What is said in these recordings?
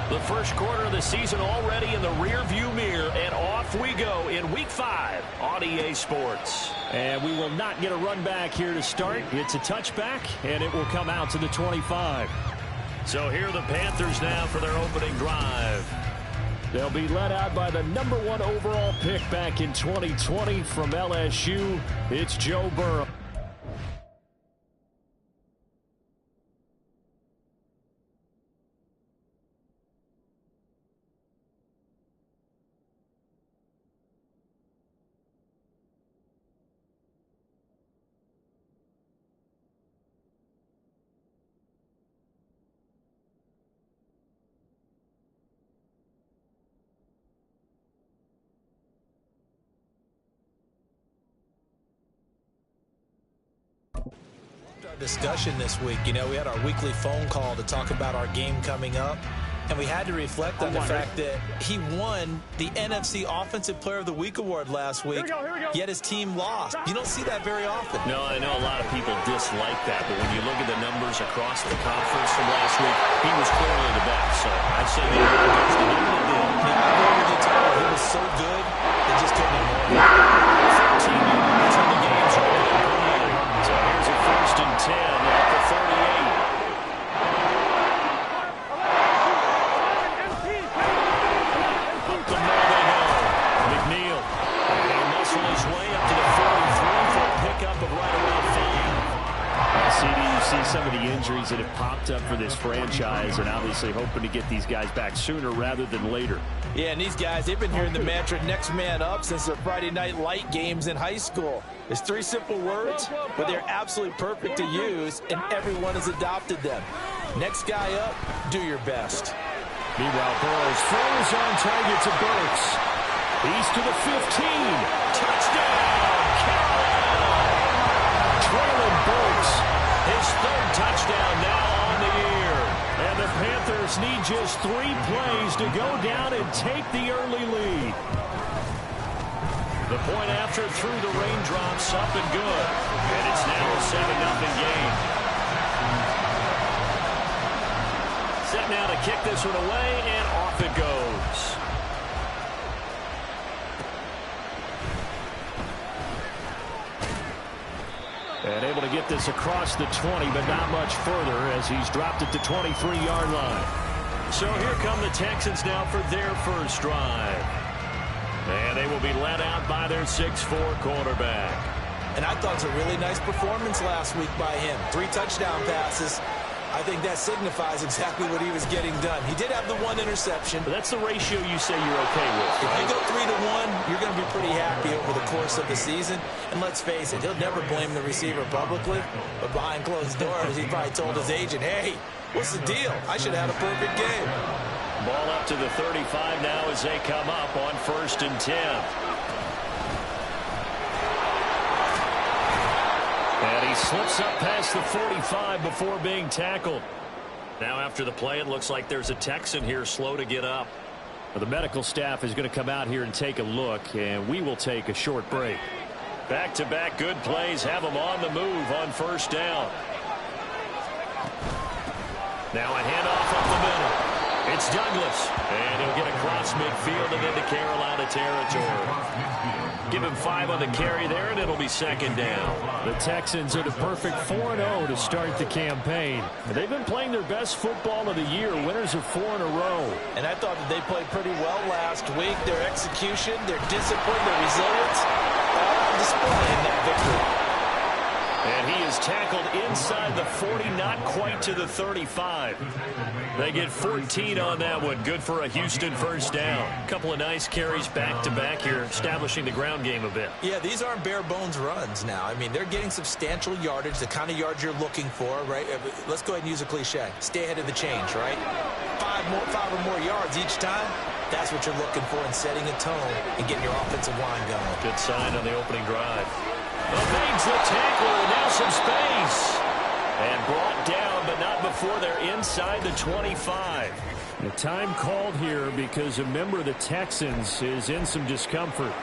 The first quarter of the season already in the rearview mirror, and off we go in Week 5 on EA Sports. And we will not get a run back here to start. It's a touchback, and it will come out to the 25. So here are the Panthers now for their opening drive. They'll be led out by the #1 overall pick back in 2020 from LSU. It's Joe Burrow. Discussion this week. You know, we had our weekly phone call to talk about our game coming up, and we had to reflect on the fact that he won the NFC Offensive Player of the Week award last week, yet his team lost. You don't see that very often. No, I know a lot of people dislike that, but when you look at the numbers across the conference from last week, he was clearly the best. So I'd say the award goes to him and Bill. Yeah, I agree with you, Tyler. He was so good, they just couldn't ignore him. 13 yards on the game, so here's a 1st and 10 at the 38. Up the middle they go. McNeil. They muscle his way up to the 43 for a pickup of right around 5. CD, you see some of the injuries that have popped up for this franchise, and obviously hoping to get these guys back sooner rather than later. Yeah, and these guys, they've been hearing the mantra next man up since their Friday night light games in high school. It's 3 simple words, but they're absolutely perfect to use, and everyone has adopted them. Next guy up, do your best. Meanwhile, Burrows throws on target to Burks. He's to the 15. Touchdown, Carolina! Traylon Burks. His 3rd touchdown now on the year. And the Panthers need just 3 plays to go down and take the early lead. The point after through the raindrops, up and good. And it's now a 7-0 game. Set now to kick this one away, and off it goes. And able to get this across the 20, but not much further as he's dropped it to 23-yard line. So here come the Texans now for their first drive. And they will be led out by their 6'4" quarterback. And I thought it was a really nice performance last week by him. 3 touchdown passes. I think that signifies exactly what he was getting done. He did have the 1 interception. But that's the ratio you say you're okay with. If you go 3 to 1, you're going to be pretty happy over the course of the season. And let's face it, he'll never blame the receiver publicly. But behind closed doors, he probably told his agent, hey, what's the deal? I should have had a perfect game. Ball up to the 35 now as they come up on 1st and 10. And he slips up past the 45 before being tackled. Now after the play, it looks like there's a Texan here slow to get up. Well, the medical staff is going to come out here and take a look, and we will take a short break. Back-to-back good plays have them on the move on 1st down. Now a handoff up the middle. It's Douglas, and he'll get across midfield and into Carolina territory. Give him 5 on the carry there, and it'll be 2nd down. The Texans are the perfect 4-0 to start the campaign. They've been playing their best football of the year, winners of 4 in a row. And I thought that they played pretty well last week. Their execution, their discipline, their resilience, all on display in that victory. And he is tackled inside the 40, not quite to the 35. They get 14 on that one. Good for a Houston 1st down. Couple of nice carries back-to-back here, establishing the ground game a bit. Yeah, these aren't bare-bones runs now. I mean, they're getting substantial yardage, the kind of yards you're looking for, right? Let's go ahead and use a cliche. Stay ahead of the change, right? 5 or more yards each time. That's what you're looking for in setting a tone and getting your offensive line going. Good sign on the opening drive. Evades the tackler, now some space. And brought down, but not before they're inside the 25. The time called here because a member of the Texans is in some discomfort.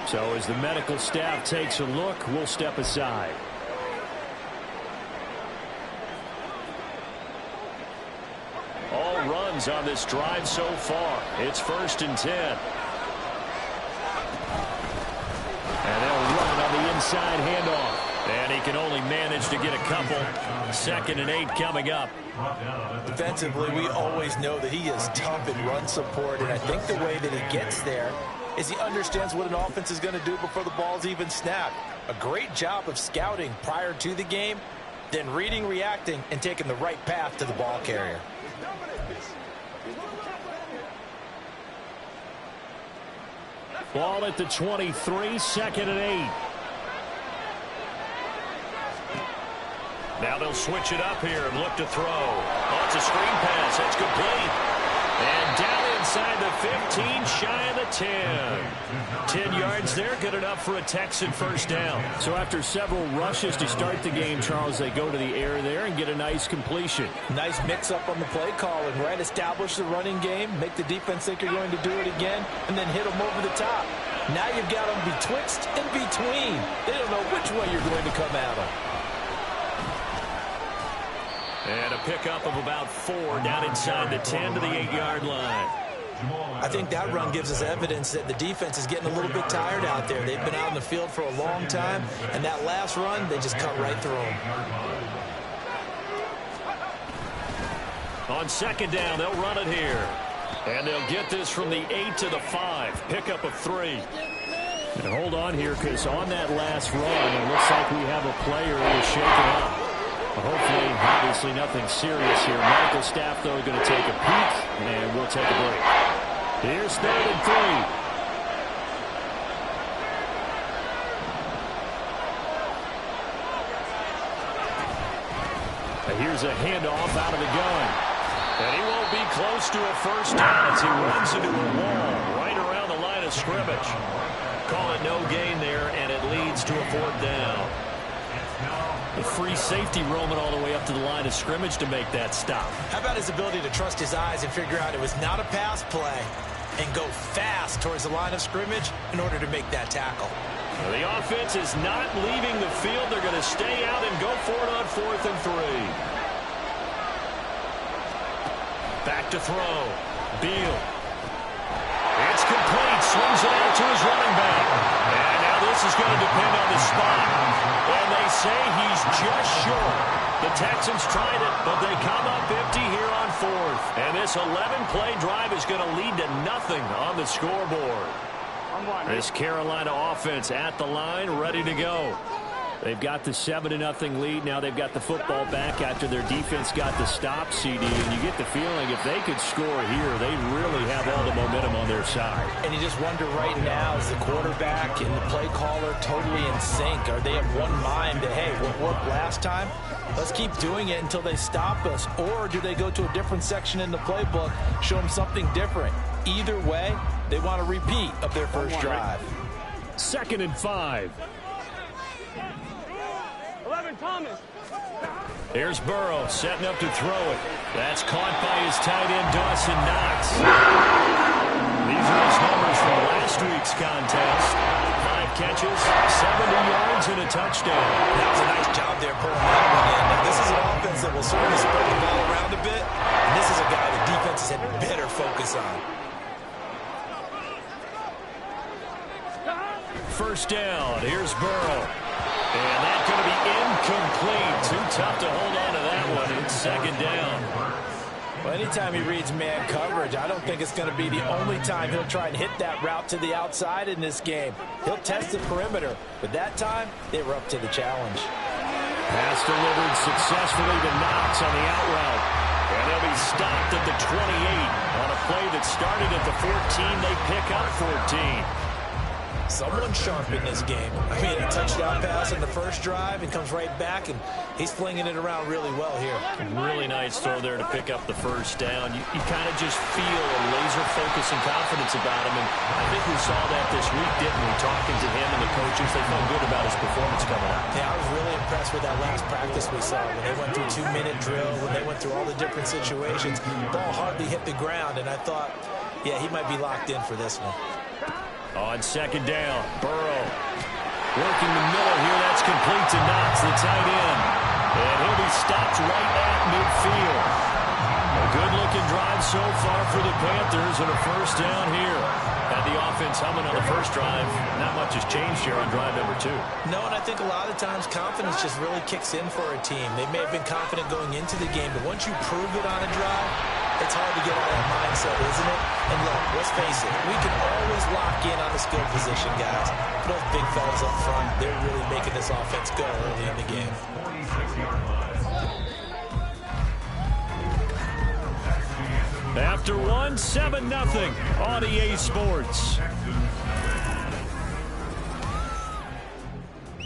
So as the medical staff takes a look, we'll step aside. Texans on this drive so far. It's 1st and 10. And they'll run on the inside handoff. And he can only manage to get a couple. 2nd and 8 coming up. Defensively, we always know that he is tough in run support, and I think the way that he gets there is he understands what an offense is going to do before the ball's even snapped. A great job of scouting prior to the game, then reading, reacting, and taking the right path to the ball carrier. Ball at the 23, 2nd and 8. Now they'll switch it up here and look to throw. Oh, it's a screen pass. That's complete. And down inside the 15, shy of the 10. 10 yards there, good enough for a Texan first down. So after several rushes to start the game, Charles, they go to the air there and get a nice completion. Nice mix-up on the play calling, right? Establish the running game, make the defense think you're going to do it again, and then hit them over the top. Now you've got them betwixt and between. They don't know which way you're going to come at them. And a pickup of about 4 down inside the 10 to the 8-yard line. I think that run gives us evidence that the defense is getting a little bit tired out there. They've been out in the field for a long time, and that last run, they just cut right through them. On 2nd down, they'll run it here. And they'll get this from the 8 to the 5. Pickup of 3. And hold on here, because on that last run, it looks like we have a player who is shaken up. Hopefully, obviously nothing serious here. Medical staff, though, going to take a peek, and we'll take a break. Here's 3rd and 3. Here's a handoff out of the gun. And he won't be close to a first down as he runs into a wall right around the line of scrimmage. Call it no gain there, and it leads to a 4th down. The free safety roaming all the way up to the line of scrimmage to make that stop. How about his ability to trust his eyes and figure out it was not a pass play and go fast towards the line of scrimmage in order to make that tackle? Well, the offense is not leaving the field. They're going to stay out and go for it on 4th and 3. Back to throw. Beal. It's complete. Swings it out to his running back. And now this is going to depend on the spot. And they say he's just short. The Texans tried it, but they come up empty here on 4th. And this 11-play drive is going to lead to nothing on the scoreboard. This Carolina offense at the line, ready to go. They've got the 7-0 lead. Now they've got the football back after their defense got the stop, CD. And you get the feeling if they could score here, they really have all the momentum on their side. And you just wonder right now, is the quarterback and the play caller totally in sync? Are they of one mind that, hey, what worked last time? Let's keep doing it until they stop us. Or do they go to a different section in the playbook, show them something different? Either way, they want a repeat of their first drive. 2nd and 5. Thomas. Here's Burrow setting up to throw it. That's caught by his tight end, Dawson Knox. These are his numbers from last week's contest. 5 catches, 70 yards, and a touchdown. That was a nice job there pulling that one in. Now, this is an offense that will certainly spread the ball around a bit, and this is a guy the defenses had better focus on. First down, here's Burrow. And that's going to be incomplete. Too tough to hold on to that one. It's 2nd down. Well, anytime he reads man coverage, I don't think it's going to be the only time he'll try and hit that route to the outside in this game. He'll test the perimeter, but that time, they were up to the challenge. Pass delivered successfully to Knox on the out route. And they'll be stopped at the 28. On a play that started at the 14, they pick up 14. Someone sharp in this game. I mean, a touchdown pass in the first drive and comes right back, and he's flinging it around really well here. Really nice throw there to pick up the first down. You kind of just feel a laser focus and confidence about him, and I think we saw that this week, didn't we? Talking to him and the coaches, they felt good about his performance coming out. Yeah, I was really impressed with that last practice we saw when they went through 2-minute drill, when they went through all the different situations. Ball hardly hit the ground, and I thought, yeah, he might be locked in for this one. On 2nd down, Burrow working the middle here. That's complete to Knox, the tight end. And he'll be stopped right at midfield. A Good-looking drive so far for the Panthers and a first down here. Had the offense humming on the first drive. Not much has changed here on drive number 2. No, and I think a lot of times confidence just really kicks in for a team. They may have been confident going into the game, but once you prove it on a drive, it's hard to get out of that mindset, isn't it? And look, let's face it, we can always lock in on the skill position, guys. Those big fellas up front, they're really making this offense go early in the game. After 1, 7-0 on EA Sports.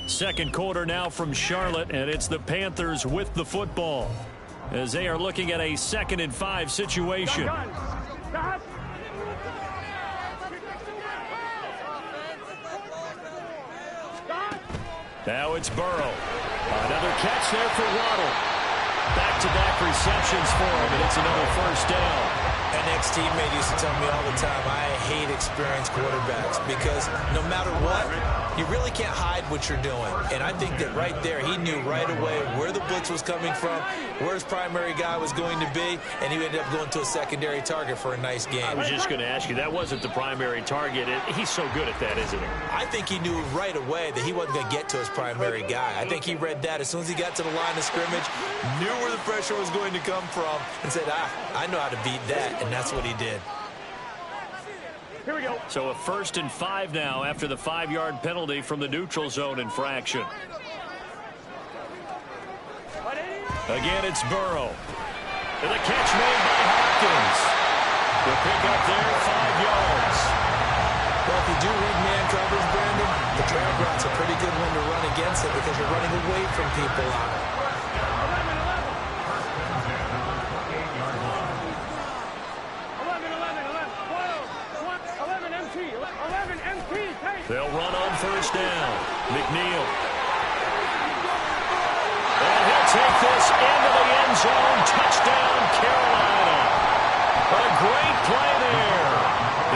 Second quarter now from Charlotte, and it's the Panthers with the football as they are looking at a 2nd and 5 situation. Now it's Burrow. Another catch there for Waddle. Back-to-back receptions for him, and it's another first down. An ex-teammate used to tell me all the time, I hate experienced quarterbacks because no matter what, you really can't hide what you're doing. And I think that right there, he knew right away where the blitz was coming from, where his primary guy was going to be, and he ended up going to a secondary target for a nice game. I was just going to ask you, that wasn't the primary target. He's so good at that, isn't he? I think he knew right away that he wasn't going to get to his primary guy. I think he read that as soon as he got to the line of scrimmage, knew where the pressure was going to come from, and said, I know how to beat that, and that's what he did. Here we go. So a 1st and 5 now after the 5-yard penalty from the neutral zone infraction. Again, it's Burrow. And the catch made by Hopkins. The pick up there, 5 yards. Well, if you do read man coverage, Brandon, the drag route's a pretty good one to run against it because you're running away from people on it. They'll run on first down. McNeil. And he'll take this into the end zone. Touchdown, Carolina. A great play there.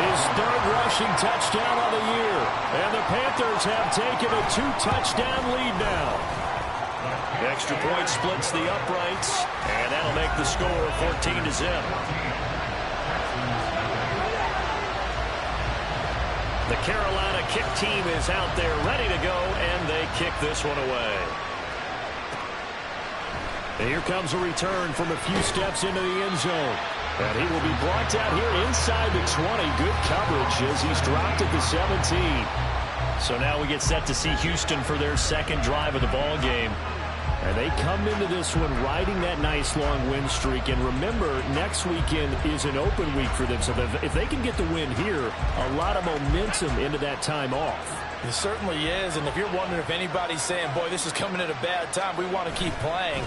His 3rd rushing touchdown of the year. And the Panthers have taken a 2-touchdown lead now. The extra point splits the uprights, and that'll make the score 14-0. The Carolina kick team is out there ready to go, and they kick this one away. And here comes a return from a few steps into the end zone. And he will be blocked out here inside the 20. Good coverage as he's dropped at the 17. So now we get set to see Houston for their 2nd drive of the ball game. And they come into this one riding that nice long win streak. And remember, next weekend is an open week for them. So if they can get the win here, a lot of momentum into that time off. It certainly is. And if you're wondering if anybody's saying, boy, this is coming at a bad time, we want to keep playing,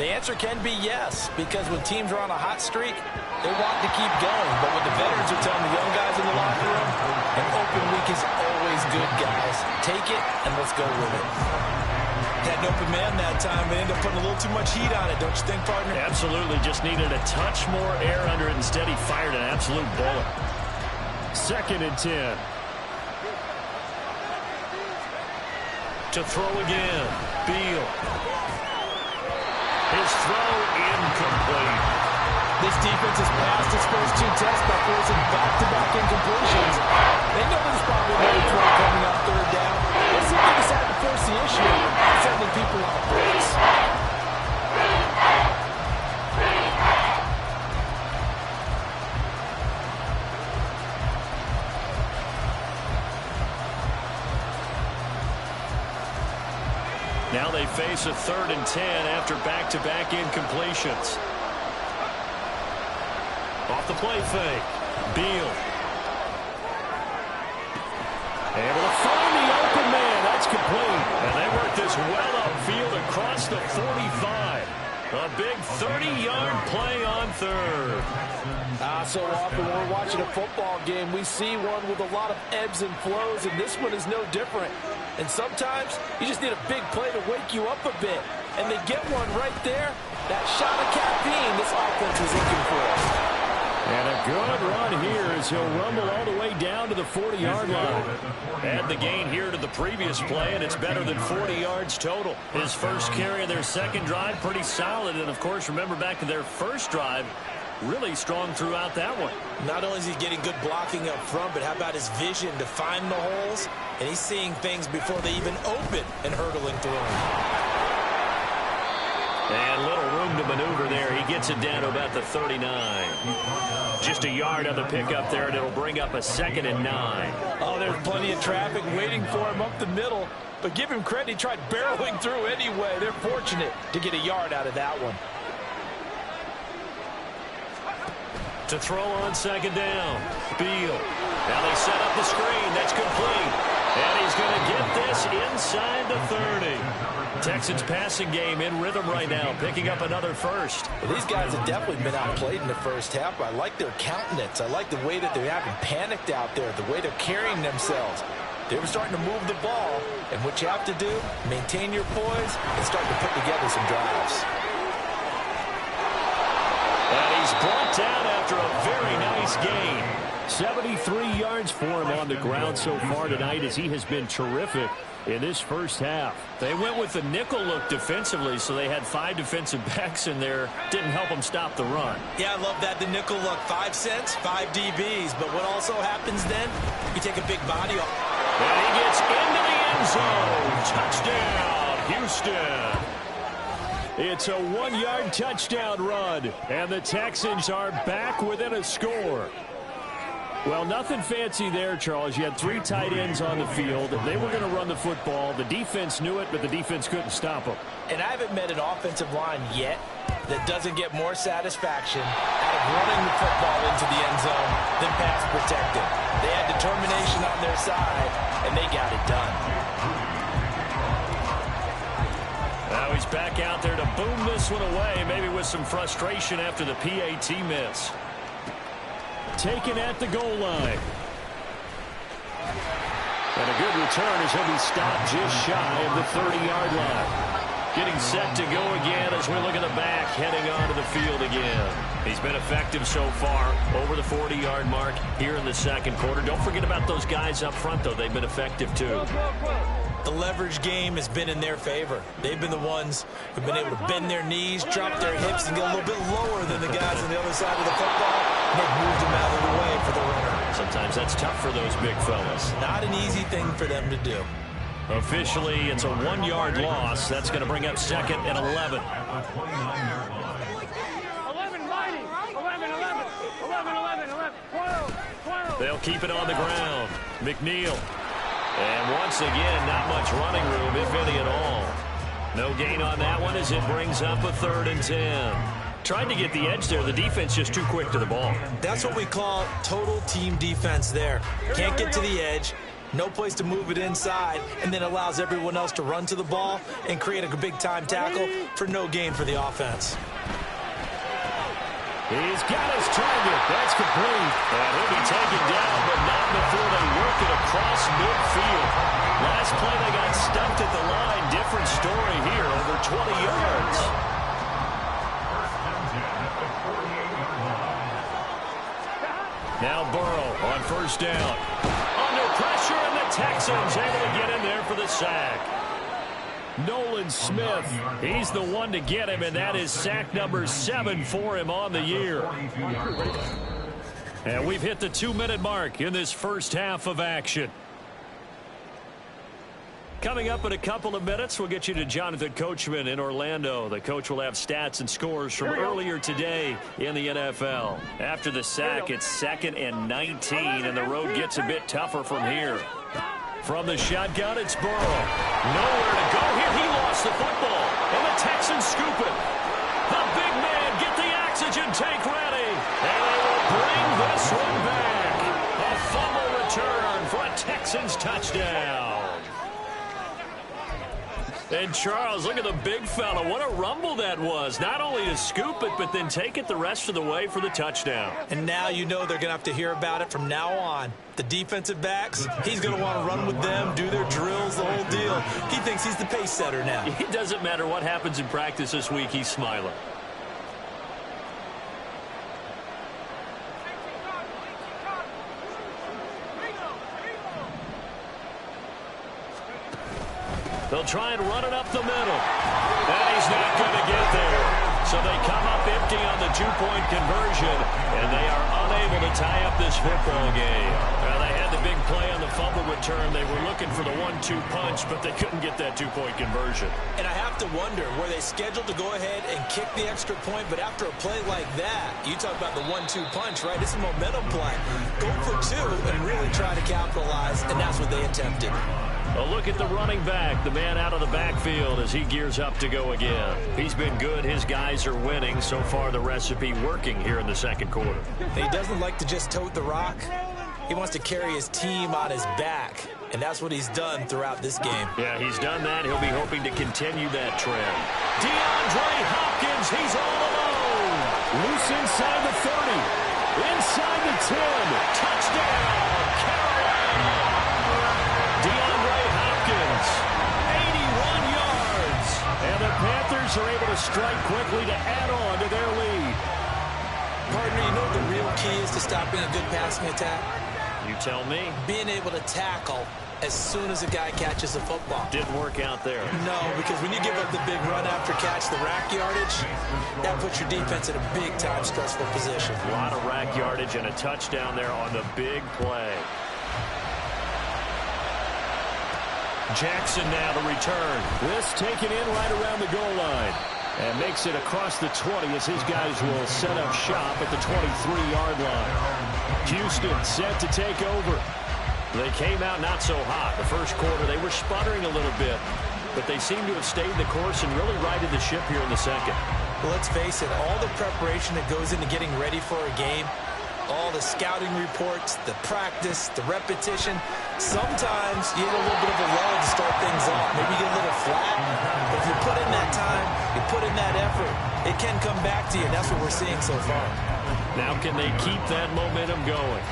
the answer can be yes. Because when teams are on a hot streak, they want to keep going. But what the veterans are telling the young guys in the locker room, an open week is always good, guys. Take it, and let's go with it. Had an open man that time. They ended up putting a little too much heat on it, don't you think, partner? Absolutely. Just needed a touch more air under it. Instead, he fired an absolute bullet. 2nd and 10. To throw again. Beal. His throw incomplete. This defense has passed its first 2 tests by forcing back-to-back incompletions. They know there's probably another throw coming on 3rd down. Let's see if they decide to force the issue, sending people on breaks. Now they face a 3rd and 10 after back-to-back incompletions. Off the play fake. Beal. Able to find the open man. That's complete. And they work this well upfield across the 45. A big 30-yard play on 3rd. So often when we're watching a football game, we see one with a lot of ebbs and flows, and this one is no different. And sometimes you just need a big play to wake you up a bit. And they get one right there. That shot of caffeine this offense is looking for. And a good run here as he'll rumble all the way down to the 40-yard line. Add the gain here to the previous play, and it's better than 40 yards total. His first carry of their 2nd drive, pretty solid. And, of course, remember back to their first drive, really strong throughout that one. Not only is he getting good blocking up front, but how about his vision to find the holes? And he's seeing things before they even open and hurdling through them. And little room to maneuver there. He gets it down to about the 39. Just a yard on the pickup there, and it'll bring up a 2nd and 9. Oh, there's plenty of traffic waiting for him up the middle. But give him credit, he tried barreling through anyway. They're fortunate to get a yard out of that one. To throw on 2nd down. Beal. Now they set up the screen. That's complete. And he's going to get this inside the 30. Texans passing game in rhythm right now, picking up another first. Well, these guys have definitely been outplayed in the first half. I like their countenance. I like the way that they haven't panicked out there, the way they're carrying themselves. They were starting to move the ball, and what you have to do, maintain your poise and start to put together some drives. And he's brought down after a very nice gain. 73 yards for him on the ground so far tonight as he has been terrific in this first half. They went with the nickel look defensively, so they had 5 defensive backs in there. Didn't help them stop the run. Yeah, I love that, the nickel look. 5 cents, 5 DBs. But what also happens then, you take a big body off. And he gets into the end zone. Touchdown, Houston. It's a 1-yard touchdown run, and the Texans are back within a score. Well, nothing fancy there, Charles. You had 3 tight ends on the field. They were going to run the football. The defense knew it, but the defense couldn't stop them. And I haven't met an offensive line yet that doesn't get more satisfaction out of running the football into the end zone than pass protecting. They had determination on their side, and they got it done. Now he's back out there to boom this one away, maybe with some frustration after the PAT miss. Taken at the goal line. And a good return as he'll be stopped just shy of the 30-yard line. Getting set to go again as we look at the back, heading onto the field again. He's been effective so far, over the 40-yard mark here in the second quarter. Don't forget about those guys up front, though. They've been effective, too. The leverage game has been in their favor. They've been the ones who've been able to bend their knees, drop their hips, and get a little bit lower than the guys on the other side of the football. And they've moved them out of the way for the runner. Sometimes that's tough for those big fellas. Not an easy thing for them to do. Officially, it's a 1-yard loss. That's going to bring up 2nd and 11. 12. They'll keep it on the ground. McNeil. And once again, not much running room, if any at all. No gain on that one as it brings up a 3rd and 10. Tried to get the edge there. The defense just too quick to the ball. That's what we call total team defense there. Can't get to the edge. No place to move it inside, and then allows everyone else to run to the ball and create a big-time tackle for no gain for the offense. He's got his target. That's complete. And he'll be taken down, but not before they work it across midfield. Last play, they got stumped at the line. Different story here, over 20 yards. Now Burrow on 1st down. Under pressure, and the Texans able to get in there for the sack. Nolan Smith, he's the one to get him, and that is sack number 7 for him on the year. And we've hit the 2-minute mark in this first half of action. Coming up in a couple of minutes, we'll get you to Jonathan Coachman in Orlando. The coach will have stats and scores from earlier today in the NFL. After the sack, it's 2nd and 19, and the road gets a bit tougher from here. From the shotgun, it's Burrow. Nowhere to go here. He lost the football, and the Texans scoop it. The big man, get the oxygen tank ready, and they will bring this one back. A fumble return for a Texans touchdown. And Charles, look at the big fella. What a rumble that was. Not only to scoop it, but then take it the rest of the way for the touchdown. And now you know they're going to have to hear about it from now on. The defensive backs, he's going to want to run with them, do their drills, the whole deal. He thinks he's the pace setter now. It doesn't matter what happens in practice this week, he's smiling. They'll try and run it up the middle. And he's not going to get there. So So they come up empty on the two-point conversion, and they are unable to tie up this football game. Well, they had the big play on the fumble return. They were looking for the 1-2 punch, but they couldn't get that two-point conversion. And I have to wonder, were they scheduled to go ahead and kick the extra point, but after a play like that, you talk about the 1-2 punch, right? It's a momentum play. Go for two and really try to capitalize, and that's what they attempted. A look at the running back, the man out of the backfield as he gears up to go again. He's been good. His guys are winning. So far, the recipe working here in the second quarter. He doesn't like to just tote the rock. He wants to carry his team on his back, and that's what he's done throughout this game. Yeah, he's done that. He'll be hoping to continue that trend. DeAndre Hopkins, he's all alone. Loose inside the 30. Inside the 10. Touchdown, Carolina. DeAndre Hopkins, 81 yards. And the Panthers are able to strike quickly to add on to their lead. Partner, you know what the real key is to stopping a good passing attack? You tell me. Being able to tackle as soon as a guy catches a football. Didn't work out there. No, because when you give up the big run after catch, the rack yardage, that puts your defense in a big-time stressful position. A lot of rack yardage and a touchdown there on the big play. Jackson now to return. This taken in right around the goal line. And makes it across the 20 as his guys will set up shop at the 23-yard line. Houston set to take over. They came out not so hot. The first quarter, they were sputtering a little bit, but they seem to have stayed the course and really righted the ship here in the second. Well, let's face it, all the preparation that goes into getting ready for a game, all the scouting reports, the practice, the repetition, sometimes you get a little bit of a lull to start things off. Maybe you get a little flat, but if you put in that time, you put in that effort, it can come back to you, and that's what we're seeing so far. Now can they keep that momentum going?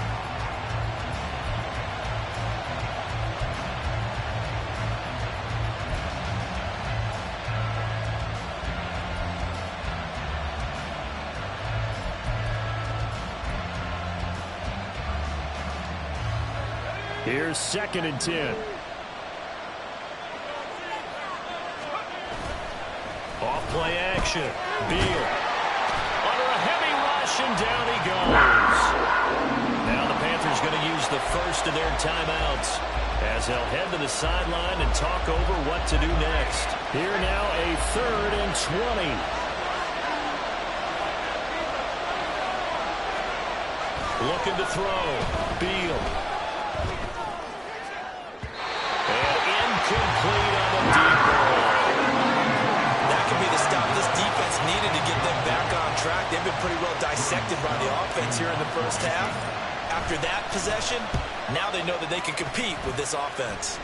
Here's 2nd and 10. Off play action. Beal. Under a heavy rush, and down he goes. Now the Panthers going to use the first of their timeouts as they'll head to the sideline and talk over what to do next. Here now a 3rd and 20. Looking to throw. Beal. And incomplete on the deep ball. That could be the stop this defense needed to get them back on track. They've been pretty well dissected by the offense here in the first half. After that possession, now they know that they can compete with this offense.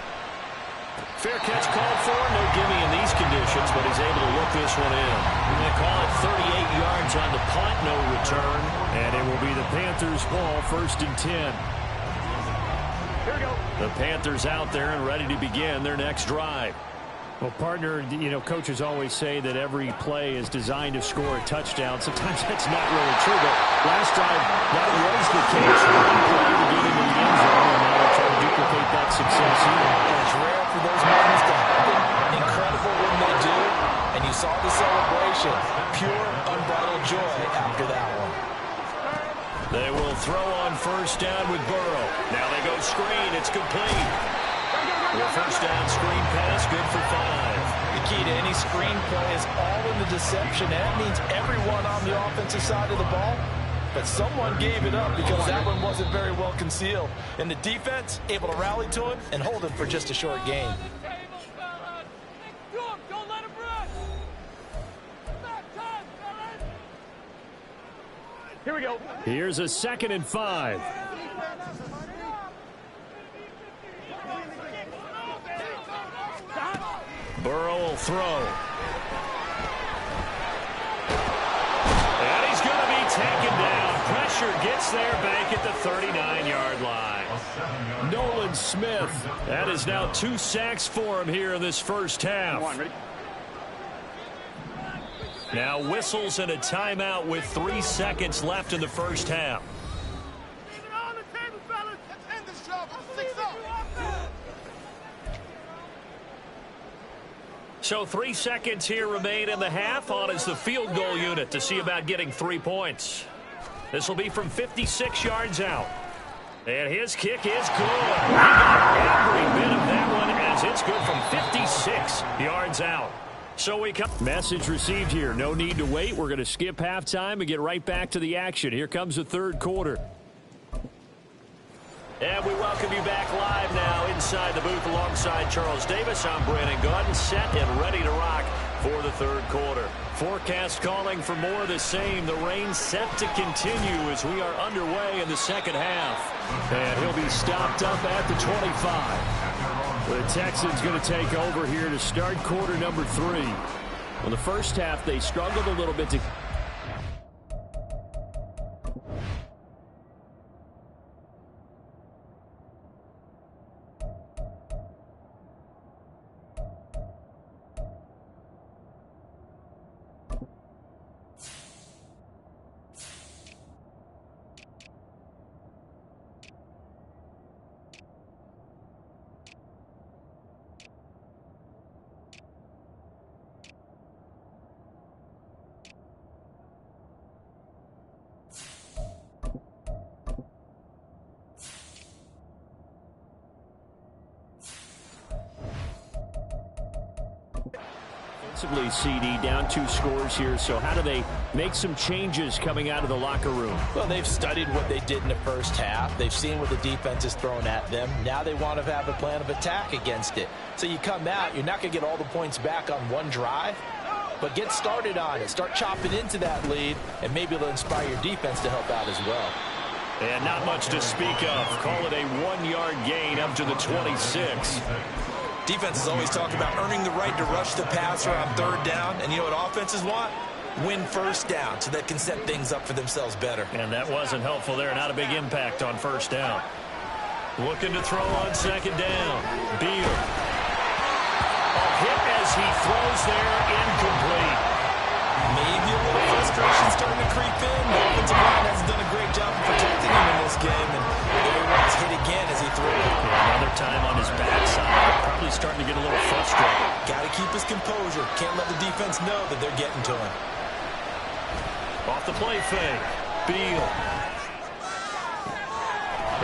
Fair catch called for. No gimme in these conditions, but he's able to look this one in. We're going to call it 38 yards on the punt, no return. And it will be the Panthers' ball, 1st and 10. Here we go. The Panthers out there and ready to begin their next drive. Well, partner, you know, coaches always say that every play is designed to score a touchdown. Sometimes that's not really true, but last drive, that was the case. One play to get into the end zone, and now they're trying to duplicate that success here. It's rare for those moments to happen. Incredible when they do. And you saw the celebration. Pure, unbridled joy after that one. They will throw on first down with Burrow. Now they go screen. It's complete. The first down screen pass, good for 5. The key to any screen play is all in the deception. That means everyone on the offensive side of the ball. But someone gave it up because that one wasn't very well concealed. And the defense able to rally to him and hold him for just a short gain. Here we go. Here's a 2nd and 5. Burrow will throw. And he's going to be taken down. Pressure gets there back at the 39-yard line. Nolan Smith. That is now 2 sacks for him here in this first half. Now whistles and a timeout with 3 seconds left in the first half. So 3 seconds here remain in the half. On is the field goal unit to see about getting 3 points. This will be from 56 yards out. And his kick is good. He got every bit of that one as it's good from 56 yards out. So we come. Message received here. No need to wait. We're going to skip halftime and get right back to the action. Here comes the third quarter. And we welcome you back live now inside the booth alongside Charles Davis. I'm Brandon Gaudin, set and ready to rock for the third quarter. Forecast calling for more of the same. The rain set to continue as we are underway in the second half. And he'll be stopped up at the 25. The Texans going to take over here to start quarter number 3. Well, the first half, they struggled a little bit to... CD down 2 scores here, so how do they make some changes coming out of the locker room? Well, they've studied what they did in the first half. They've seen what the defense is throwing at them. Now they want to have a plan of attack against it. So you come out, you're not going to get all the points back on one drive, but get started on it. Start chopping into that lead, and maybe it'll inspire your defense to help out as well. And not much to speak of. Call it a 1-yard gain up to the 26. Defenses always talk about earning the right to rush the passer on third down. And you know what offenses want? Win first down so they can set things up for themselves better. And that wasn't helpful there. Not a big impact on first down. Looking to throw on second down. Beal. A hit as he throws there, incomplete. Maybe a little frustration starting to creep in. The offensive line hasn't done a great job of protecting him in this game. And there he was, hit again as he threw it. Another time on his backside. Probably starting to get a little frustrated. Got to keep his composure. Can't let the defense know that they're getting to him. Off the play fake. Beal.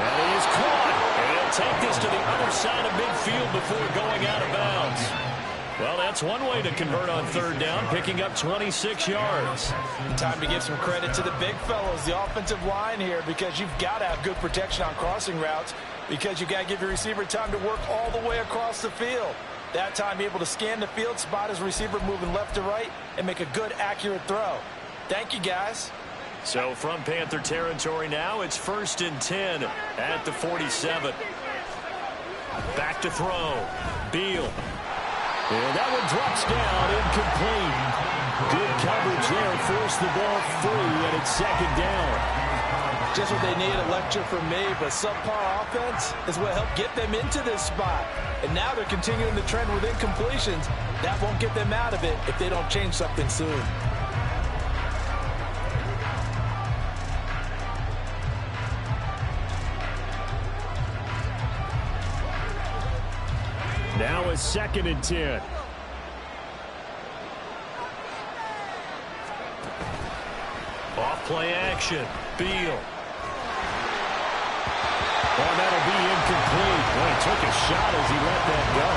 And he is caught. And he'll take this to the other side of midfield before going out of bounds. Well, that's one way to convert on third down, picking up 26 yards. Time to give some credit to the big fellows, the offensive line here, because you've got to have good protection on crossing routes, because you've got to give your receiver time to work all the way across the field. That time, be able to scan the field, spot his receiver moving left to right, and make a good, accurate throw. Thank you, guys. So from Panther territory now, it's 1st and 10 at the 47. Back to throw. Beal. And that one drops down, incomplete. Good coverage there, forced the ball free, and it's second down. Just what they need, a lecture from me, but subpar offense is what helped get them into this spot. And now they're continuing the trend with incompletions. That won't get them out of it if they don't change something soon. Now it's 2nd and 10. Off play action. Beal. Oh, that'll be incomplete. Well, he took a shot as he let that go.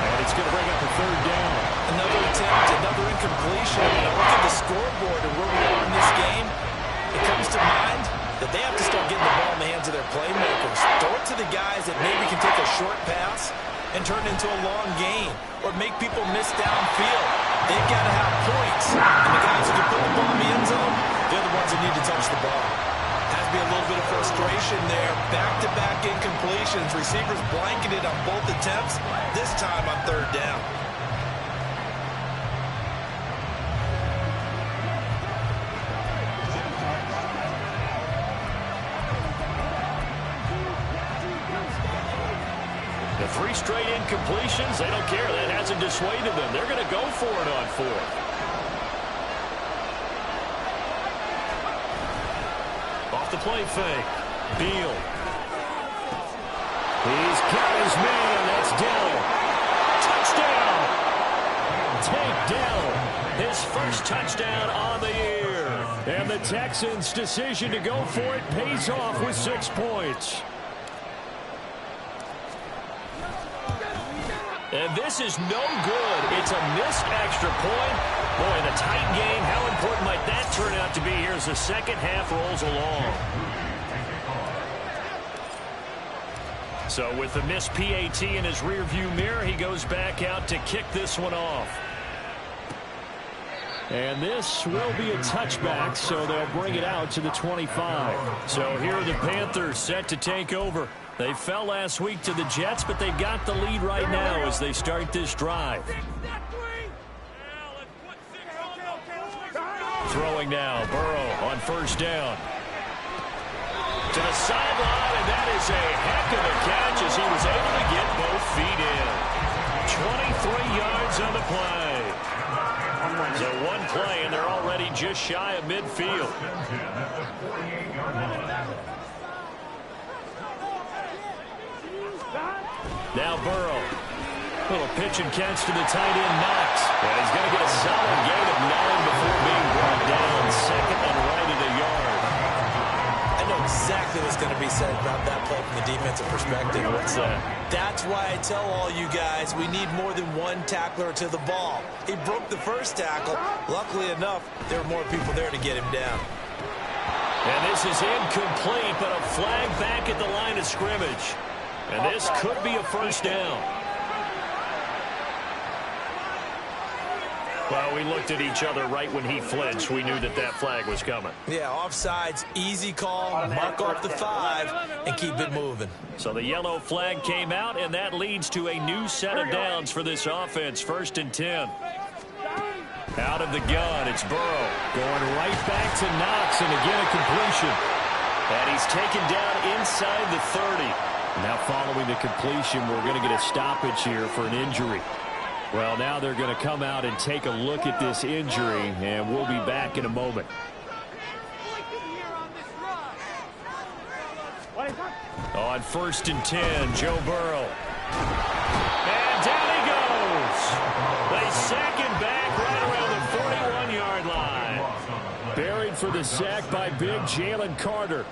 And it's going to bring up a third down. Another attempt, another incompletion. Look at the scoreboard and where we are in this game. It comes to mind that they have to start getting the ball in the hands of their playmakers. Throw it to the guys that maybe can take a short pass and turn it into a long gain, or make people miss downfield. They've got to have points. And the guys who can put the ball in the end zone, they're the ones who need to touch the ball. Has to be a little bit of frustration there. Back-to-back incompletions. Receivers blanketed on both attempts, this time on third down. The 3 straight incompletions, they don't care. That hasn't dissuaded them. They're going to go for it on 4th. Off the play fake. Beal. He's got his man. That's Dell. Touchdown. his first touchdown on the year. And the Texans' decision to go for it pays off with 6 points. And this is no good. It's a missed extra point. Boy, in a tight game, how important might that turn out to be here as the second half rolls along? So with the missed PAT in his rearview mirror, he goes back out to kick this one off. And this will be a touchback, so they'll bring it out to the 25. So here are the Panthers set to take over. They fell last week to the Jets, but they've got the lead right now as they start this drive. Throwing now, Burrow on first down. To the sideline, and that is a heck of a catch as he was able to get both feet in. 23 yards on the play. So one play, and they're already just shy of midfield. Now Burrow. Little pitch and catch to the tight end, Knox. And he's going to get a solid gain of 9 before being brought down. Second and right at a yard. I know exactly what's going to be said about that play from the defensive perspective. What's that? That's why I tell all you guys we need more than one tackler to the ball. He broke the first tackle. Luckily enough, there were more people there to get him down. And this is incomplete, but a flag back at the line of scrimmage. And this could be a first down. Well, we looked at each other right when he flinched. We knew that that flag was coming. Yeah, offsides, easy call, mark off the 5, and keep it moving. So the yellow flag came out, and that leads to a new set of downs for this offense. 1st and 10. Out of the gun, it's Burrow. Going right back to Knox, and again a completion. And he's taken down inside the 30. Now following the completion, we're going to get a stoppage here for an injury. Well, now they're going to come out and take a look at this injury, and we'll be back in a moment. On 1st and 10, Joe Burrow. And down he goes. They sack him back right around the 41-yard line. Buried for the sack by big Jalen Carter.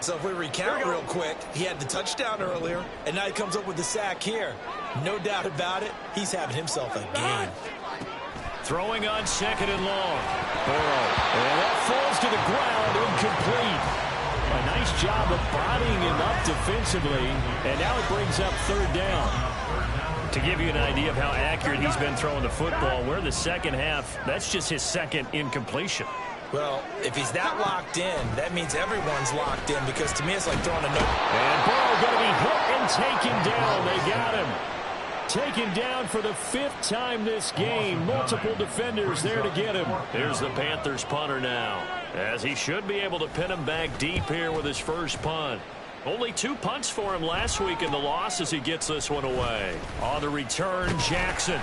So if we recount real quick, he had the touchdown earlier, and now he comes up with the sack here. No doubt about it, he's having himself a game. Throwing on 2nd and long. Burrow. And that falls to the ground, incomplete. A nice job of bodying him up defensively, and now it brings up 3rd down. To give you an idea of how accurate he's been throwing the football, we're the second half. That's just his 2nd incompletion. Well, if he's that locked in, that means everyone's locked in, because to me it's like throwing a note. And Burrow going to be hit and taken down. They got him. Taken down for the 5th time this game. Multiple defenders there to get him. Here's the Panthers punter now, as he should be able to pin him back deep here with his first punt. Only 2 punts for him last week in the loss as he gets this one away. On the return, Jackson.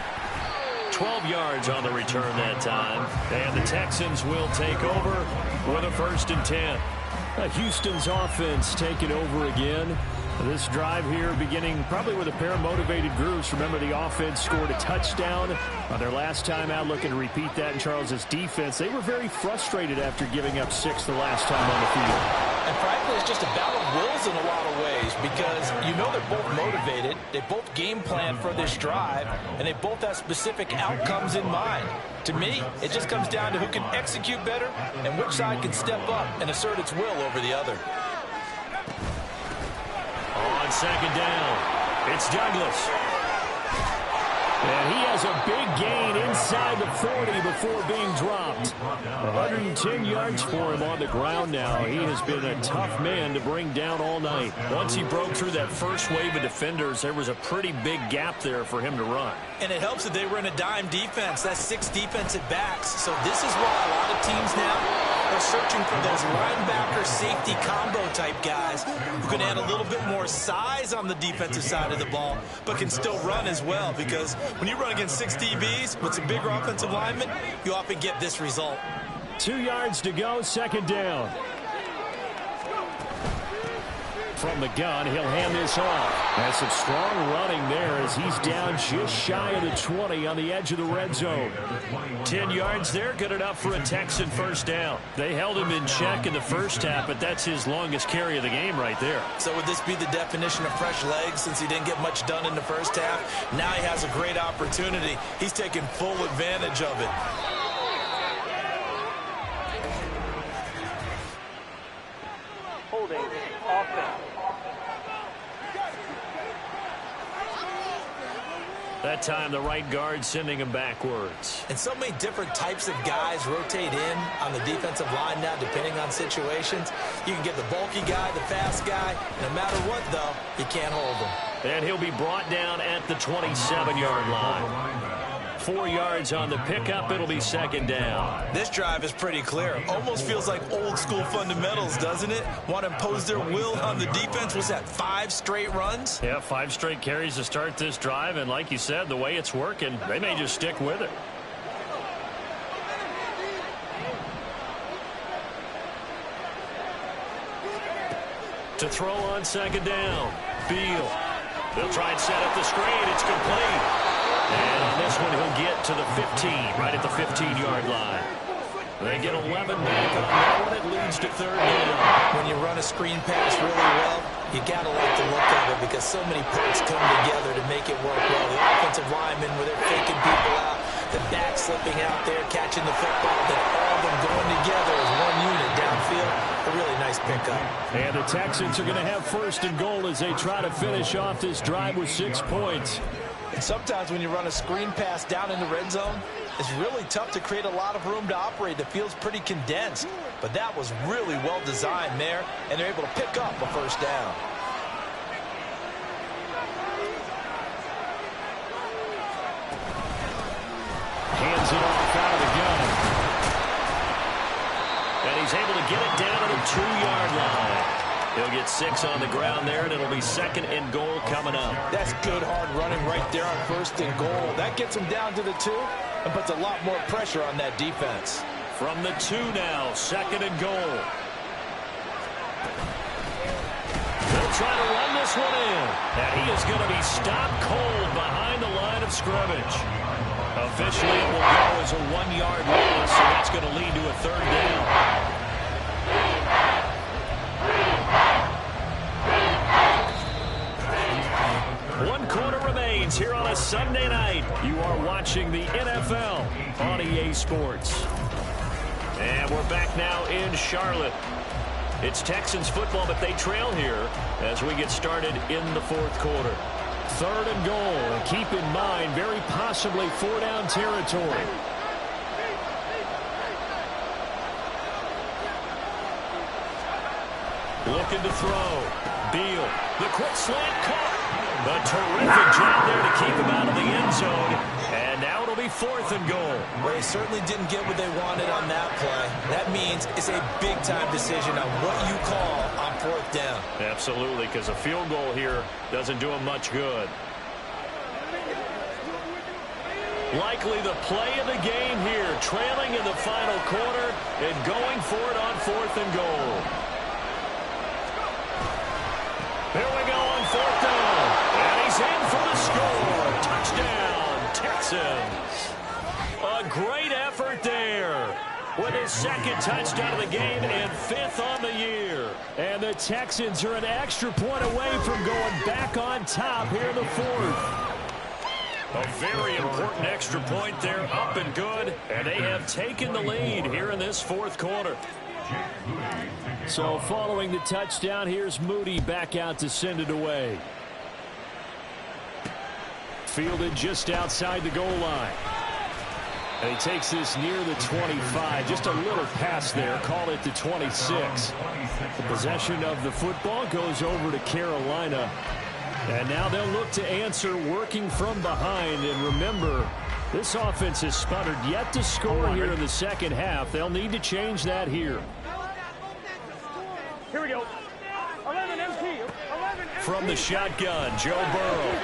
12 yards on the return that time. And the Texans will take over with a 1st and 10. Houston's offense taking over again. This drive here beginning probably with a pair of motivated groups. Remember, the offense scored a touchdown on their last time out, looking to repeat that in Charles's defense. They were very frustrated after giving up 6 the last time on the field. And frankly, it's just a battle of wills in a lot of ways, because you know they're both motivated, they both game plan for this drive, and they both have specific outcomes in mind. To me, it just comes down to who can execute better and which side can step up and assert its will over the other. On 2nd down, it's Douglas. And he has a big gain inside the 40 before being dropped. 110 yards for him on the ground now. He has been a tough man to bring down all night. Once he broke through that first wave of defenders, there was a pretty big gap there for him to run. And it helps that they were in a dime defense. That's 6 defensive backs. So this is why a lot of teams now are searching for those linebacker safety combo type guys who can add a little bit more size on the defensive side of the ball, but can still run as well, because when you run against 6 DBs with some bigger offensive linemen, you often get this result. 2 yards to go, 2nd down. From the gun, he'll hand this off. That's some strong running there as he's down just shy of the 20 on the edge of the red zone. 10 yards there, good enough for a Texan first down. They held him in check in the first half, but that's his longest carry of the game right there. So would this be the definition of fresh legs since he didn't get much done in the first half? Now he has a great opportunity. He's taking full advantage of it. Holding offense. That time the right guard sending him backwards. And so many different types of guys rotate in on the defensive line now depending on situations. You can get the bulky guy, the fast guy. No matter what, though, you can't hold him. And he'll be brought down at the 27-yard line. 4 yards on the pickup. It'll be second down. This drive is pretty clear. Almost feels like old school fundamentals, doesn't it? Want to impose their will on the defense. Was that 5 straight runs? Yeah, 5 straight carries to start this drive. And like you said, the way it's working, they may just stick with it. To throw on second down. Beal. They'll try and set up the screen. It's complete. And on this one, he'll get to the 15, right at the 15-yard line. They get 11 back on that one. It leads to third down. When you run a screen pass really well, you got to like the look of it because so many parts come together to make it work well. The offensive linemen, where they're faking people out, the back slipping out there, catching the football, then all of them going together as one unit downfield. A really nice pickup. And the Texans are going to have first and goal as they try to finish off this drive with 6 points. And sometimes when you run a screen pass down in the red zone, it's really tough to create a lot of room to operate. The field's pretty condensed. But that was really well designed there, and they're able to pick up a first down. Hands it off out of the gun. And he's able to get it down to the 2-yard line. He'll get 6 on the ground there, and it'll be second and goal coming up. That's good hard running right there on first and goal. That gets him down to the 2 and puts a lot more pressure on that defense. From the 2 now, second and goal. They'll try to run this one in. And he is going to be stopped cold behind the line of scrimmage. Officially, it will go as a 1-yard loss, so that's going to lead to a third down. One quarter remains here on a Sunday night. You are watching the NFL on EA Sports. And we're back now in Charlotte. It's Texans football, but they trail here as we get started in the fourth quarter. Third and goal. And keep in mind, very possibly 4-down territory. Looking to throw. Beal. The quick slant caught. A terrific job there to keep him out of the end zone. And now it'll be fourth and goal. Well, they certainly didn't get what they wanted on that play. That means it's a big-time decision on what you call on fourth down. Absolutely, because a field goal here doesn't do him much good. Likely the play of the game here, trailing in the final quarter and going for it on fourth and goal. Here we go on fourth down. And he's in for the score. Touchdown, Texans. A great effort there with his second touchdown of the game and 5th on the year. And the Texans are an extra point away from going back on top here in the fourth. A very important extra point there, up and good. And they have taken the lead here in this fourth quarter. So following the touchdown, here's Moody back out to send it away. Fielded just outside the goal line. And he takes this near the 25. Just a little pass there. Call it the 26. The possession of the football goes over to Carolina. And now they'll look to answer working from behind. And remember, this offense has sputtered yet to score here in the second half. They'll need to change that here. Here we go. 11 MT. 11 MT. From the shotgun, Joe Burrow.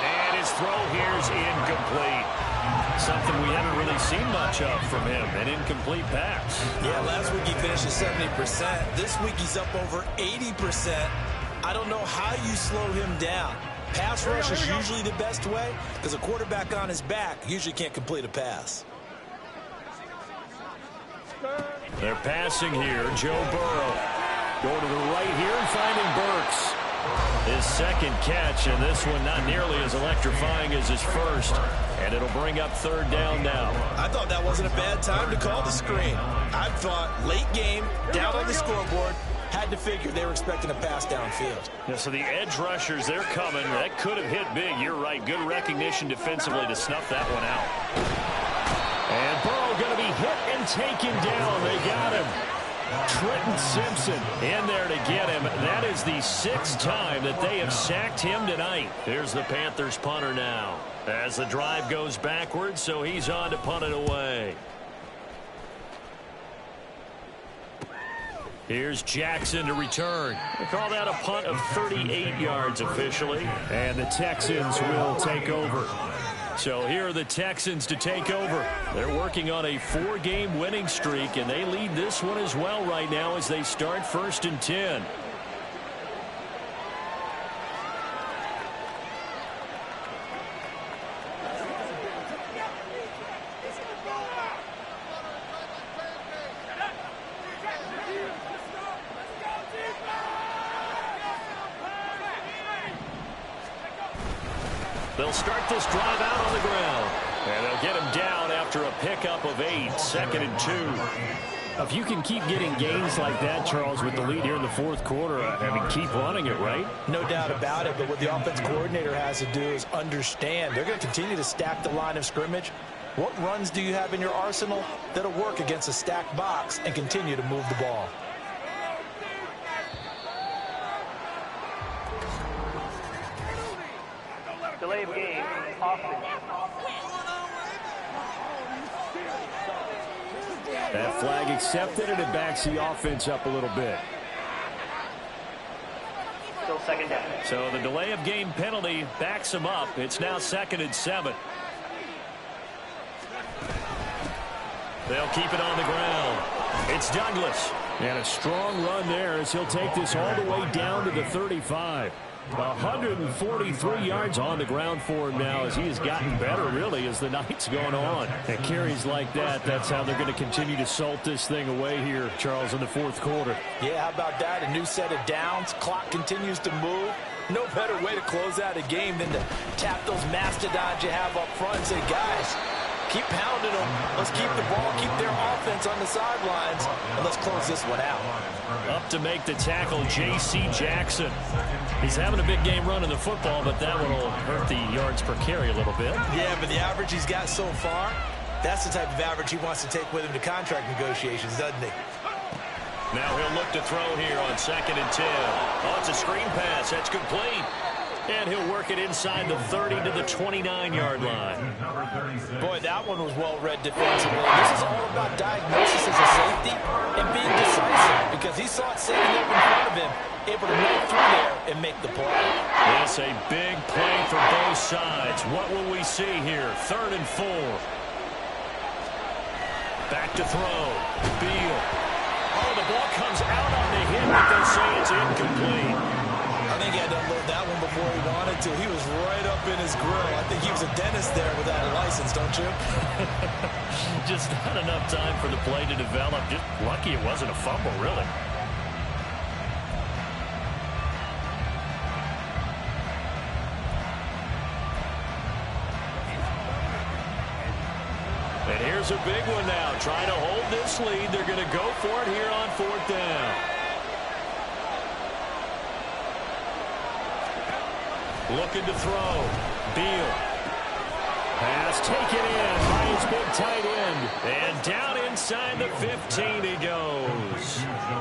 And his throw here's incomplete. Something we haven't really seen much of from him, an incomplete pass. Yeah, last week he finished at 70%. This week he's up over 80%. I don't know how you slow him down. Pass rush is usually the best way because a quarterback on his back usually can't complete a pass. They're passing here. Joe Burrow going to the right here and finding Burks. His second catch, and this one not nearly as electrifying as his first. And it'll bring up third down now. I thought that wasn't a bad time to call the screen. I thought late game, down on the scoreboard, had to figure they were expecting a pass downfield. Yeah, so the edge rushers, they're coming. That could have hit big. You're right. Good recognition defensively to snuff that one out. And Burrow going to be hit and taken down. They got him. Trenton Simpson in there to get him. That is the 6th time that they have sacked him tonight. Here's the Panthers punter now. As the drive goes backwards, so he's on to punt it away. Here's Jackson to return. They call that a punt of 38 yards officially. And the Texans will take over. So here are the Texans to take over. They're working on a 4-game winning streak, and they lead this one as well right now as they start 1st and 10. They'll start this drive out on the ground. And they'll get him down after a pickup of 8, 2nd and 2. If you can keep getting gains like that, Charles, with the lead here in the 4th quarter, I mean, keep running it, right? No doubt about it, but what the offense coordinator has to do is understand they're going to continue to stack the line of scrimmage. What runs do you have in your arsenal that'll work against a stacked box and continue to move the ball? Delay of game, offense. That flag accepted, and it backs the offense up a little bit. Still 2nd down. So the delay of game penalty backs him up. It's now 2nd and 7. They'll keep it on the ground. It's Douglas. And a strong run there as he'll take this all the way down to the 35. 143 yards on the ground for him now as he has gotten better, really, as the night's gone on. And carries like that, that's how they're going to continue to salt this thing away here, Charles, in the 4th quarter. Yeah, how about that? A new set of downs. Clock continues to move. No better way to close out a game than to tap those mastodons you have up front and say, guys, keep pounding them. Let's keep the ball, keep their offense on the sidelines, and let's close this one out. Up to make the tackle, J.C. Jackson. He's having a big game running the football, but that one will hurt the yards per carry a little bit. Yeah, but the average he's got so far, that's the type of average he wants to take with him to contract negotiations, doesn't he? Now he'll look to throw here on 2nd and 10. Oh, it's a screen pass. That's complete. And he'll work it inside the 30 to the 29-yard line. Boy, that one was well read defensively. This is all about diagnosis as a safety and being decisive because he saw it sitting up in front of him, able to move through there and make the play. Yes, a big play for both sides. What will we see here? 3rd and 4. Back to throw. Beal. Oh, the ball comes out on the hit, but they say it's incomplete. I think he had to unload that one before he wanted to. He was right up in his grill. I think he was a dentist there without a license, don't you? Just not enough time for the play to develop. Just lucky it wasn't a fumble, really. And here's a big one now. Trying to hold this lead. They're going to go for it here on 4th down. Looking to throw. Beal. Pass taken in by his big tight end. And down inside the 15 he goes.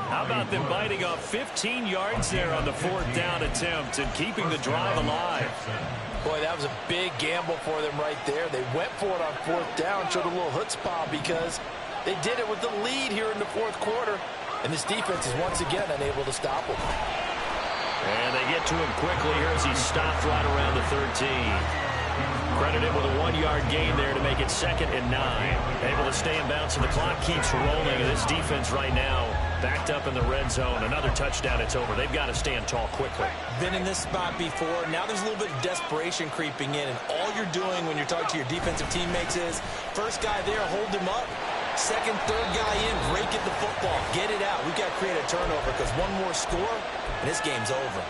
How about them biting off 15 yards there on the 4th down attempt and keeping the drive alive? Boy, that was a big gamble for them right there. They went for it on 4th down, showed a little chutzpah because they did it with the lead here in the 4th quarter. And this defense is once again unable to stop them. And they get to him quickly here as he stopped right around the 13. Credited with a 1-yard gain there to make it 2nd and 9. Able to stay in bounds, and the clock keeps rolling. And this defense right now Backed up in the red zone. Another touchdown, it's over. They've got to stand tall quickly. Been in this spot before. Now there's a little bit of desperation creeping in, and all you're doing when you're talking to your defensive teammates is, first guy there, hold him up. Second, third guy in, break at the football. Get it out. We've got to create a turnover because one more score, and this game's over.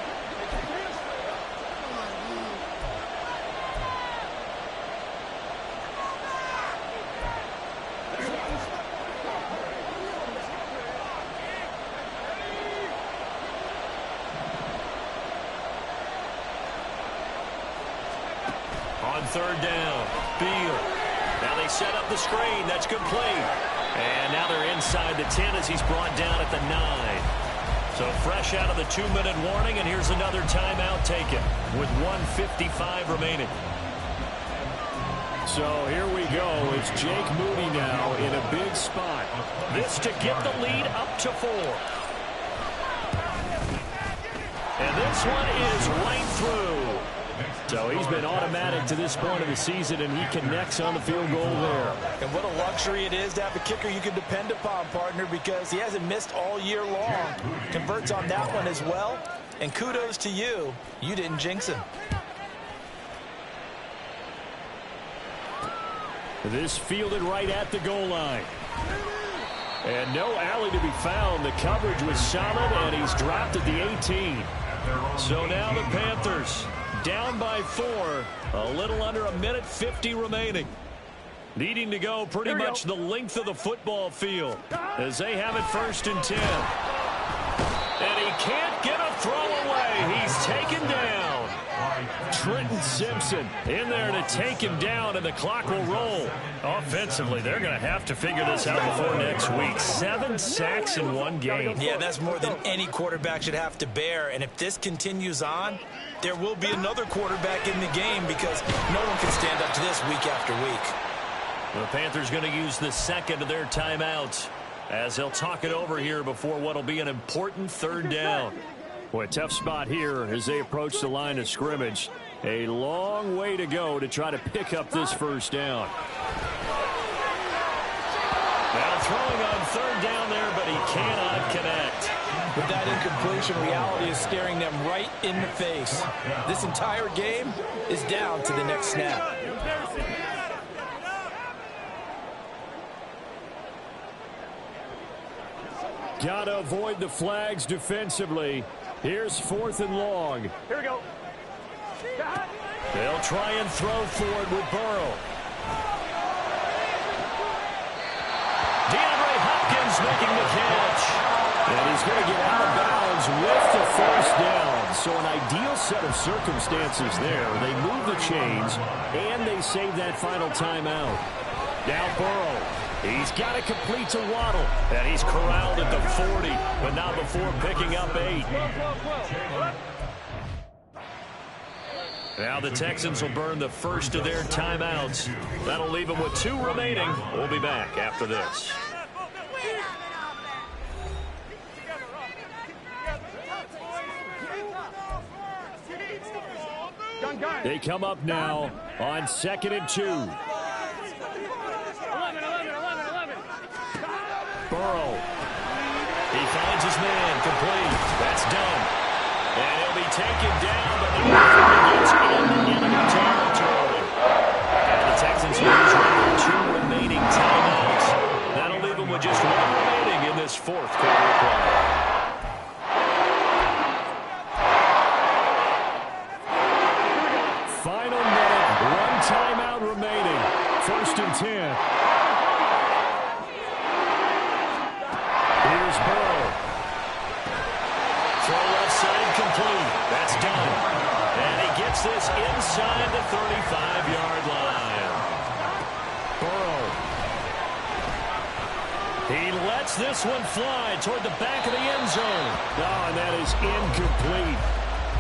On third down, Beal. Now they set up the screen. That's complete. And now they're inside the 10 as he's brought down at the 9. So fresh out of the 2-minute warning, and here's another timeout taken with 1:55 remaining. So here we go. It's Jake Moody now in a big spot. This to get the lead up to 4. And this one is right through. So he's been automatic to this point of the season, and he connects on the field goal there. And what a luxury it is to have a kicker you can depend upon, partner, because he hasn't missed all year long. Converts on that one as well. And kudos to you. You didn't jinx him. This fielded right at the goal line. And no alley to be found. The coverage was solid, and he's dropped at the 18. So now the Panthers down by 4, a little under 1:50 remaining. Needing to go pretty much the length of the football field as they have it 1st and 10. And he can't get a throw away. He's taken down. Trenton Simpson in there to take him down, and the clock will roll. Offensively, they're going to have to figure this out before next week. 7 sacks in one game. Yeah, that's more than any quarterback should have to bear. And if this continues on, there will be another quarterback in the game because no one can stand up to this week after week. The Panthers going to use the second of their timeouts as they'll talk it over here before what will be an important 3rd down. Boy, tough spot here as they approach the line of scrimmage. A long way to go to try to pick up this 1st down. Now throwing on 3rd down there, but he cannot connect. With that incompletion, reality is staring them right in the face. This entire game is down to the next snap. Gotta avoid the flags defensively. Here's 4th and long. Here we go. They'll try and throw forward with Burrow. DeAndre Hopkins making the catch. And he's going to get out of bounds with the 1st down. So an ideal set of circumstances there. They move the chains, and they save that final timeout. Now Burrow. He's got to complete to Waddle. And he's corralled at the 40, but not before picking up 8. Now the Texans will burn the first of their timeouts. That'll leave them with 2 remaining. We'll be back after this. They come up now on 2nd and 2. Burrow. He finds his man, complete. That's done. And he'll be taken down, but now he gets in enemy territory. And the Texans use 2 remaining timeouts. That'll leave them with just 1 remaining in this 4th quarter play. Final minute, 1 timeout remaining. 1st and 10. Here's Burrow. Throw left side complete. That's done. And he gets this inside the 35-yard line. Burrow. He lets this one fly toward the back of the end zone. Oh, and that is incomplete.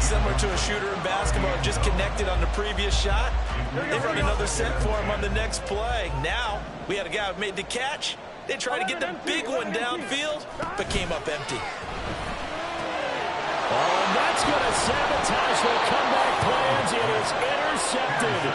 Similar to a shooter in basketball, just connected on the previous shot. They run another set for him on the next play. Now, we had a guy who made the catch. They tried to get the big one downfield, but came up empty. Oh, and that's going to sabotage their comeback plans. It is intercepted.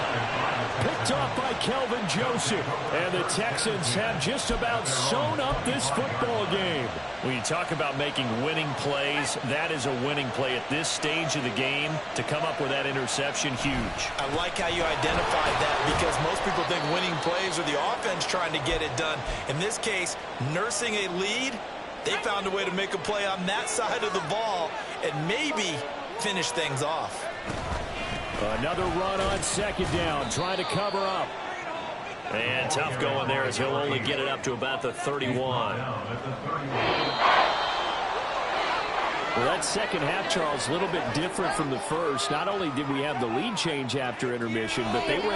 Picked off by Kelvin Joseph. And the Texans have just about sewn up this football game. When you talk about making winning plays, that is a winning play at this stage of the game. To come up with that interception, huge. I like how you identified that, because most people think winning plays are the offense trying to get it done. In this case, nursing a lead, they found a way to make a play on that side of the ball and maybe finish things off. Another run on second down, trying to cover up. And tough going there as he'll only get it up to about the 31. Well, that second half, Charles, a little bit different from the first. Not only did we have the lead change after intermission, but they were